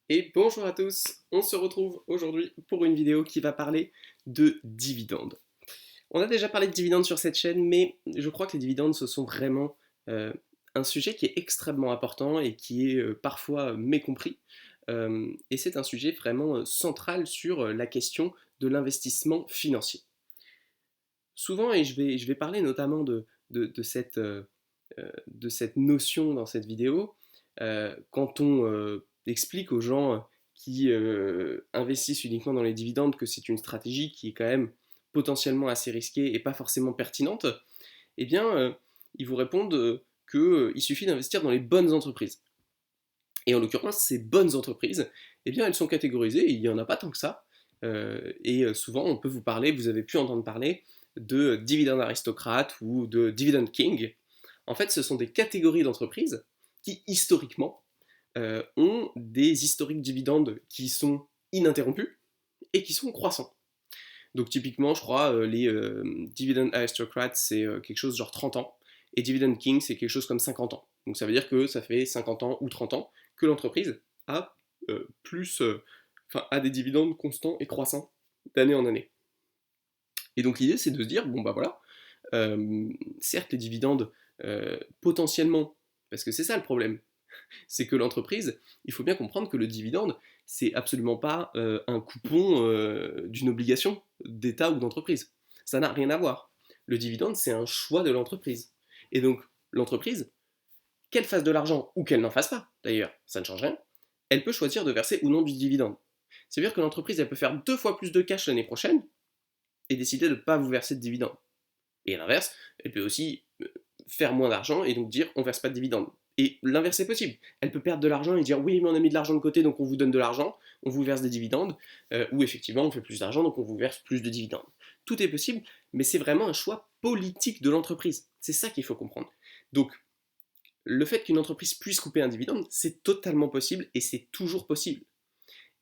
Et bonjour à tous, on se retrouve aujourd'hui pour une vidéo qui va parler de dividendes. On a déjà parlé de dividendes sur cette chaîne, mais je crois que les dividendes, ce sont vraiment euh, un sujet qui est extrêmement important et qui est parfois mécompris. Et c'est un sujet vraiment central sur la question de l'investissement financier. Souvent, et je vais parler notamment de cette notion dans cette vidéo, quand on explique aux gens qui investissent uniquement dans les dividendes que c'est une stratégie qui est quand même potentiellement assez risquée et pas forcément pertinente, eh bien, ils vous répondent qu'il suffit d'investir dans les bonnes entreprises. Et en l'occurrence, ces bonnes entreprises, eh bien, elles sont catégorisées, et il n'y en a pas tant que ça. Souvent, on peut vous parler, vous avez pu entendre parler de dividende aristocrate ou de dividend king. En fait, ce sont des catégories d'entreprises qui, historiquement, ont des historiques dividendes qui sont ininterrompus et qui sont croissants. Donc typiquement, je crois, les dividend aristocrats, c'est quelque chose genre 30 ans, et dividend king, c'est quelque chose comme 50 ans. Donc ça veut dire que ça fait 50 ans ou 30 ans que l'entreprise a a des dividendes constants et croissants d'année en année. Et donc l'idée, c'est de se dire, bon bah voilà, certes les dividendes, potentiellement, parce que c'est ça le problème, c'est que l'entreprise, il faut bien comprendre que le dividende, c'est absolument pas un coupon d'une obligation d'État ou d'entreprise. Ça n'a rien à voir. Le dividende, c'est un choix de l'entreprise. Et donc, l'entreprise, qu'elle fasse de l'argent ou qu'elle n'en fasse pas, d'ailleurs, ça ne change rien, elle peut choisir de verser ou non du dividende. C'est-à-dire que l'entreprise, elle peut faire 2 fois plus de cash l'année prochaine et décider de ne pas vous verser de dividende. Et à l'inverse, elle peut aussi faire moins d'argent et donc dire on ne verse pas de dividende. Et l'inverse est possible. Elle peut perdre de l'argent et dire oui, mais on a mis de l'argent de côté, donc on vous donne de l'argent, on vous verse des dividendes, ou effectivement on fait plus d'argent, donc on vous verse plus de dividendes. Tout est possible, mais c'est vraiment un choix politique de l'entreprise. C'est ça qu'il faut comprendre. Donc, le fait qu'une entreprise puisse couper un dividende, c'est totalement possible et c'est toujours possible.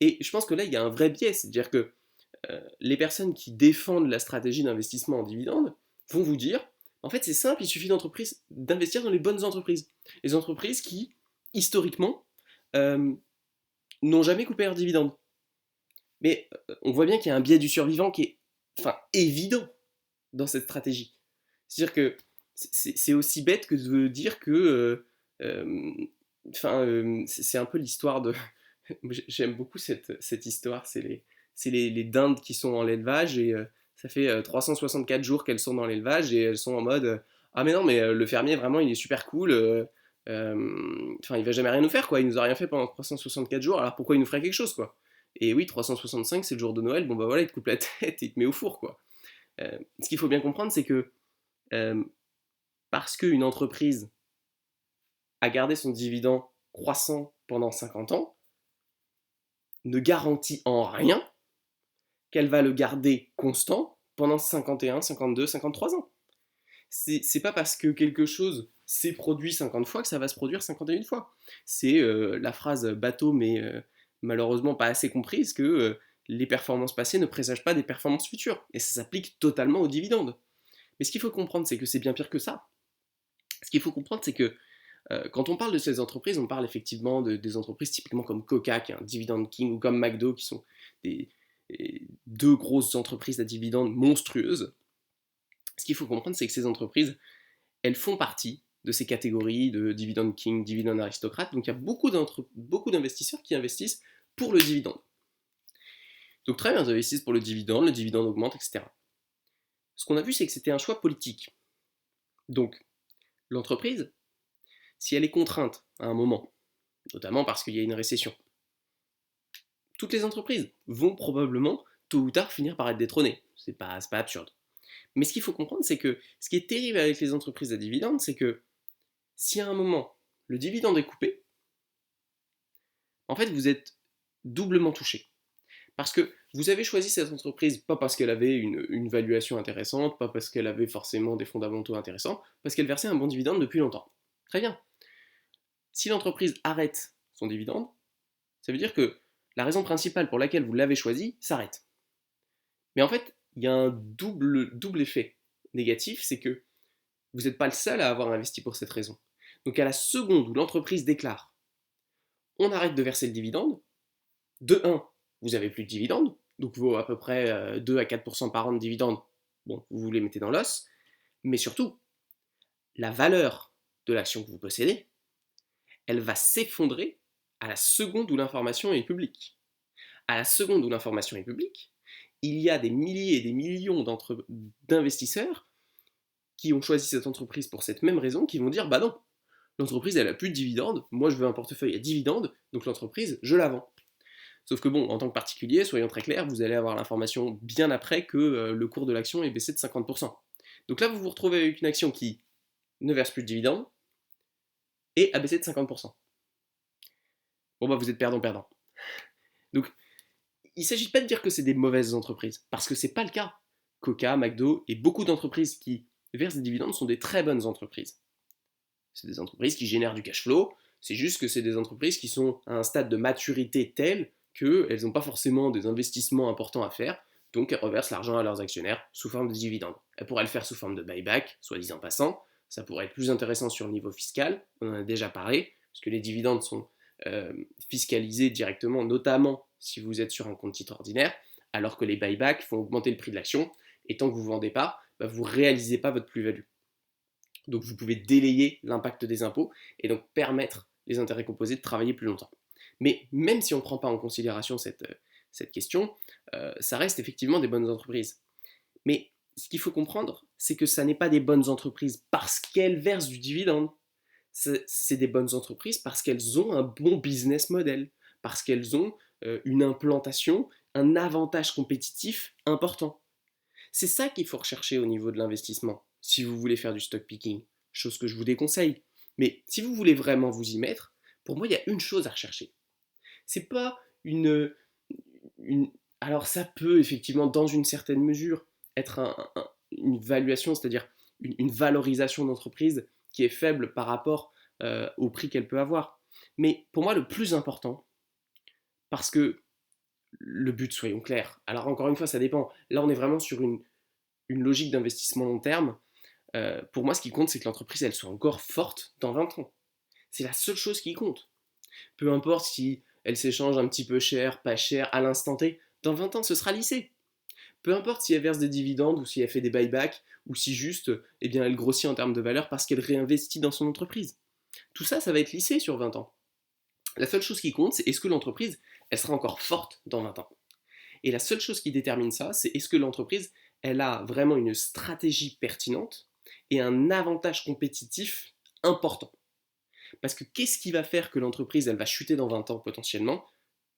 Et je pense que là, il y a un vrai biais, c'est-à-dire que les personnes qui défendent la stratégie d'investissement en dividendes vont vous dire, en fait c'est simple, il suffit d'investir dans les bonnes entreprises. Les entreprises qui, historiquement, euh, n'ont jamais coupé leurs dividendes. Mais on voit bien qu'il y a un biais du survivant qui est évident dans cette stratégie. C'est-à-dire que c'est aussi bête que de dire que... c'est un peu l'histoire de... J'aime beaucoup cette histoire, c'est les dindes qui sont en l'élevage et ça fait 364 jours qu'elles sont dans l'élevage et elles sont en mode ah mais non mais le fermier vraiment il est super cool, il va jamais rien nous faire quoi, il nous a rien fait pendant 364 jours alors pourquoi il nous ferait quelque chose quoi. Et oui 365 c'est le jour de Noël, bon bah voilà il te coupe la tête et il te met au four quoi. Ce qu'il faut bien comprendre c'est que euh, parce qu'une entreprise a gardé son dividende croissant pendant 50 ans ne garantit en rien qu'elle va le garder constant pendant 51, 52, 53 ans. C'est pas parce que quelque chose s'est produit 50 fois que ça va se produire 51 fois. C'est la phrase bateau mais malheureusement pas assez comprise que les performances passées ne présagent pas des performances futures. Et ça s'applique totalement aux dividendes. Mais ce qu'il faut comprendre, c'est que c'est bien pire que ça. Ce qu'il faut comprendre, c'est que quand on parle de ces entreprises, on parle effectivement des entreprises typiquement comme Coca, qui est un dividend king, ou comme McDo, qui sont des, deux grosses entreprises à dividendes monstrueuses. Ce qu'il faut comprendre, c'est que ces entreprises, elles font partie de ces catégories de dividend king, dividend aristocrate. Donc il y a beaucoup d'investisseurs qui investissent pour le dividende. Donc très bien, ils investissent pour le dividende augmente, etc. Ce qu'on a vu, c'est que c'était un choix politique. Donc l'entreprise, si elle est contrainte à un moment, notamment parce qu'il y a une récession, toutes les entreprises vont probablement, tôt ou tard, finir par être détrônées. C'est pas absurde. Mais ce qu'il faut comprendre, c'est que ce qui est terrible avec les entreprises à dividendes, c'est que si à un moment, le dividende est coupé, en fait, vous êtes doublement touché. Parce que vous avez choisi cette entreprise pas parce qu'elle avait une valuation intéressante, pas parce qu'elle avait forcément des fondamentaux intéressants, parce qu'elle versait un bon dividende depuis longtemps. Très bien. Si l'entreprise arrête son dividende, ça veut dire que la raison principale pour laquelle vous l'avez choisi s'arrête. Mais en fait, il y a un double effet négatif, c'est que vous n'êtes pas le seul à avoir investi pour cette raison. Donc à la seconde où l'entreprise déclare on arrête de verser le dividende, de 1, vous n'avez plus de dividendes, donc vos à peu près 2 à 4% par an de dividendes, bon, vous les mettez dans l'os, mais surtout, la valeur de l'action que vous possédez, elle va s'effondrer à la seconde où l'information est publique. À la seconde où l'information est publique, il y a des milliers et des millions d'investisseurs qui ont choisi cette entreprise pour cette même raison, qui vont dire bah non, l'entreprise elle a plus de dividendes, moi je veux un portefeuille à dividendes, donc l'entreprise je la vends. Sauf que bon, en tant que particulier, soyons très clairs, vous allez avoir l'information bien après que le cours de l'action est baissé de 50%. Donc là vous vous retrouvez avec une action qui ne verse plus de dividendes et a baissé de 50%. Bon bah vous êtes perdant-perdant. Donc il ne s'agit pas de dire que c'est des mauvaises entreprises, parce que c'est pas le cas. Coca, McDo et beaucoup d'entreprises qui versent des dividendes sont des très bonnes entreprises. C'est des entreprises qui génèrent du cash flow, c'est juste que c'est des entreprises qui sont à un stade de maturité tel qu'elles n'ont pas forcément des investissements importants à faire, donc elles reversent l'argent à leurs actionnaires sous forme de dividendes. Elles pourraient le faire sous forme de buyback, soit disant passant, ça pourrait être plus intéressant sur le niveau fiscal, on en a déjà parlé, parce que les dividendes sont fiscalisés directement, notamment si vous êtes sur un compte titre ordinaire, alors que les buybacks font augmenter le prix de l'action, et tant que vous ne vendez pas, vous ne réalisez pas votre plus-value. Donc vous pouvez délayer l'impact des impôts et donc permettre les intérêts composés de travailler plus longtemps. Mais même si on ne prend pas en considération cette question, ça reste effectivement des bonnes entreprises. Mais ce qu'il faut comprendre, c'est que ça n'est pas des bonnes entreprises parce qu'elles versent du dividende. C'est des bonnes entreprises parce qu'elles ont un bon business model, parce qu'elles ont une implantation, un avantage compétitif important. C'est ça qu'il faut rechercher au niveau de l'investissement, si vous voulez faire du stock picking, chose que je vous déconseille. Mais si vous voulez vraiment vous y mettre, pour moi, il y a une chose à rechercher. C'est pas une... Alors ça peut effectivement, dans une certaine mesure, être une valuation, c'est-à-dire une valorisation d'entreprise qui est faible par rapport au prix qu'elle peut avoir. Mais pour moi, le plus important, parce que le but, soyons clairs, alors encore une fois, ça dépend. Là, on est vraiment sur une logique d'investissement long terme. Pour moi, ce qui compte, c'est que l'entreprise, elle soit encore forte dans 20 ans. C'est la seule chose qui compte. Peu importe si elle s'échange un petit peu cher, pas cher, à l'instant T, dans 20 ans, ce sera lissé. Peu importe si elle verse des dividendes ou si elle fait des buybacks ou si juste eh bien, elle grossit en termes de valeur parce qu'elle réinvestit dans son entreprise. Tout ça, ça va être lissé sur 20 ans. La seule chose qui compte, c'est est-ce que l'entreprise, elle sera encore forte dans 20 ans. Et la seule chose qui détermine ça, c'est est-ce que l'entreprise, elle a vraiment une stratégie pertinente et un avantage compétitif important. Parce que qu'est-ce qui va faire que l'entreprise, elle va chuter dans 20 ans potentiellement?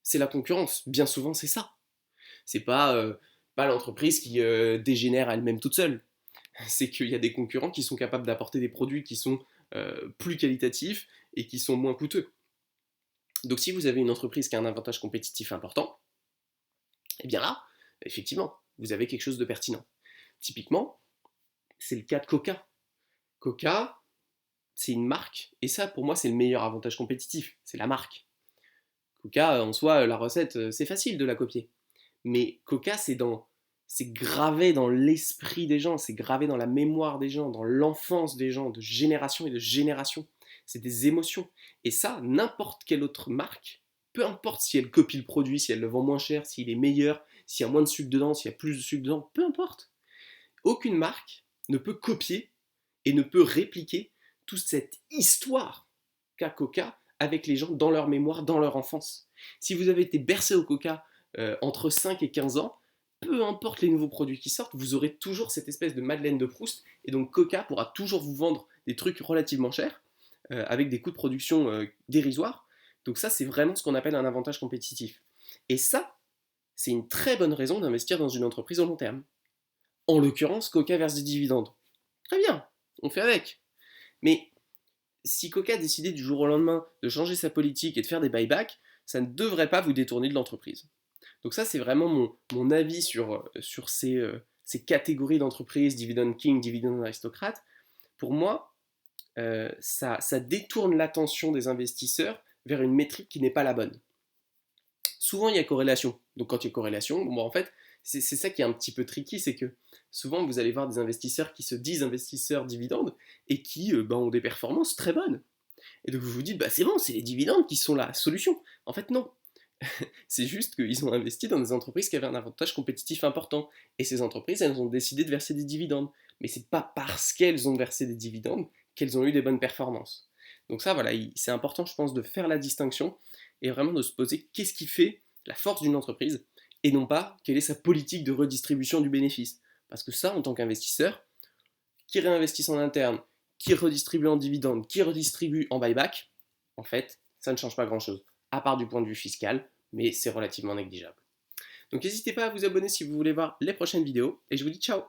C'est la concurrence. Bien souvent, c'est ça. C'est pas l'entreprise qui dégénère elle-même toute seule. C'est qu'il y a des concurrents qui sont capables d'apporter des produits qui sont plus qualitatifs et qui sont moins coûteux. Donc si vous avez une entreprise qui a un avantage compétitif important, eh bien là, effectivement, vous avez quelque chose de pertinent. Typiquement, c'est le cas de Coca. Coca, c'est une marque, et ça pour moi c'est le meilleur avantage compétitif, c'est la marque. Coca, en soi, la recette, c'est facile de la copier. Mais Coca, c'est gravé dans l'esprit des gens, c'est gravé dans la mémoire des gens, dans l'enfance des gens, de génération et de génération. C'est des émotions. Et ça, n'importe quelle autre marque, peu importe si elle copie le produit, si elle le vend moins cher, s'il est meilleur, s'il y a moins de sucre dedans, s'il y a plus de sucre dedans, peu importe. Aucune marque ne peut copier et ne peut répliquer toute cette histoire qu'a Coca avec les gens dans leur mémoire, dans leur enfance. Si vous avez été bercé au Coca entre 5 et 15 ans, peu importe les nouveaux produits qui sortent, vous aurez toujours cette espèce de Madeleine de Proust, et donc Coca pourra toujours vous vendre des trucs relativement chers, avec des coûts de production dérisoires. Donc ça, c'est vraiment ce qu'on appelle un avantage compétitif. Et ça, c'est une très bonne raison d'investir dans une entreprise au long terme. En l'occurrence, Coca verse des dividendes. Très bien, on fait avec. Mais si Coca décidait du jour au lendemain de changer sa politique et de faire des buybacks, ça ne devrait pas vous détourner de l'entreprise. Donc ça, c'est vraiment mon avis sur ces catégories d'entreprises, dividend king, dividend aristocrate. Pour moi, ça détourne l'attention des investisseurs vers une métrique qui n'est pas la bonne. Souvent, il y a corrélation. Donc quand il y a corrélation, bon, en fait, c'est ça qui est un petit peu tricky, c'est que souvent, vous allez voir des investisseurs qui se disent investisseurs dividendes et qui ont des performances très bonnes. Et donc vous vous dites, bah c'est bon, c'est les dividendes qui sont la solution. En fait, non. C'est juste qu'ils ont investi dans des entreprises qui avaient un avantage compétitif important. Et ces entreprises, elles ont décidé de verser des dividendes. Mais c'est pas parce qu'elles ont versé des dividendes qu'elles ont eu des bonnes performances. Donc ça, voilà, c'est important, je pense, de faire la distinction et vraiment de se poser qu'est-ce qui fait la force d'une entreprise et non pas quelle est sa politique de redistribution du bénéfice. Parce que ça, en tant qu'investisseur, qui réinvestissent en interne, qui redistribuent en dividendes, qui redistribuent en buyback, en fait, ça ne change pas grand-chose, à part du point de vue fiscal, mais c'est relativement négligeable. Donc n'hésitez pas à vous abonner si vous voulez voir les prochaines vidéos, et je vous dis ciao.